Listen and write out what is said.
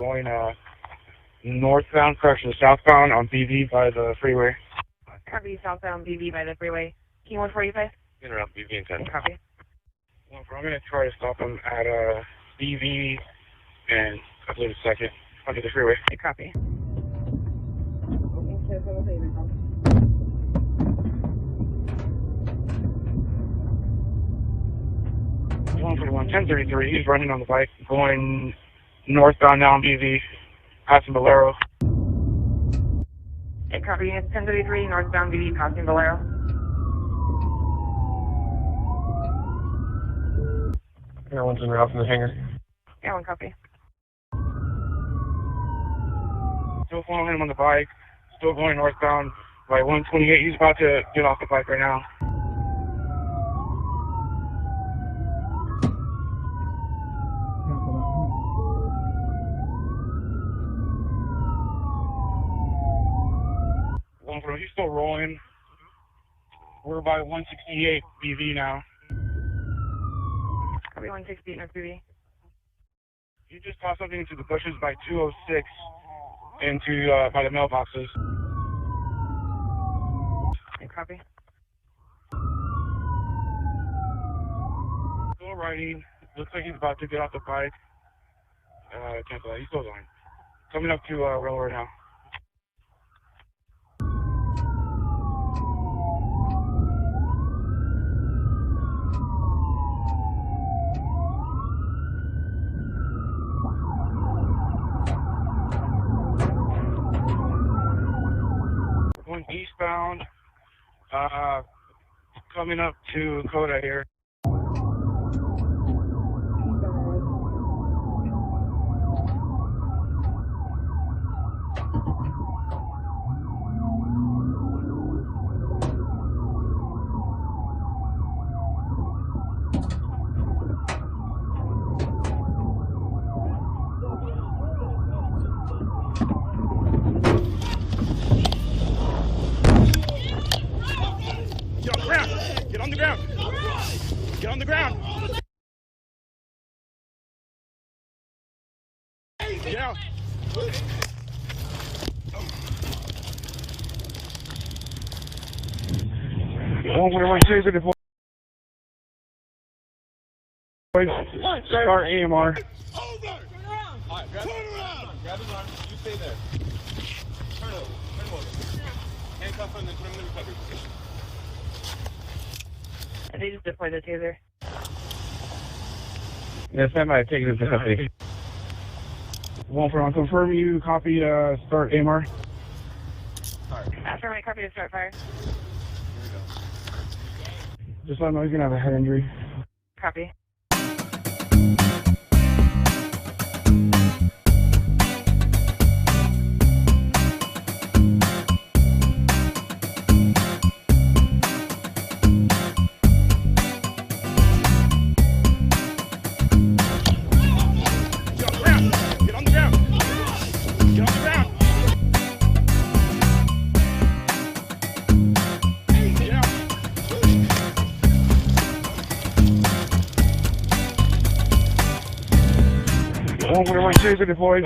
going northbound, correction, southbound on BV by the freeway. Copy, southbound BV by the freeway. King 145? In around BV and 10. Copy. Well, I'm going to try to stop him at BV and I believe it's second under the freeway. Copy. One for 1033. He's running on the bike, going northbound now on BV, passing Bolero. Copy. 1033 northbound BV, passing Bolero. Everyone's en route from the hangar. Yeah, one copy. Still following him on the bike, still going northbound by 128. He's about to get off the bike right now. He's still rolling. We're by 168 BV now. Copy 168 north BV. You just tossed something into the bushes by 206 into by the mailboxes. Copy. Still riding. Looks like he's about to get off the bike. Cancel that. He's still going. Coming up to railroad now. Going eastbound, coming up to Coda here. Get on the ground! Get on the ground! Get out! Start AMR. Over! Turn around! Alright, turn around! Grab his arm. You stay there. Turn over. Turn him over. Handcuff him and then put him in the recovery position. They just deployed the taser. Yes, I might have taken it to Wolford, I'll confirm you copy start AMR. Affirmative, copy to start fire. Here we go. Just let him know he's going to have a head injury. Copy. One taser deployed.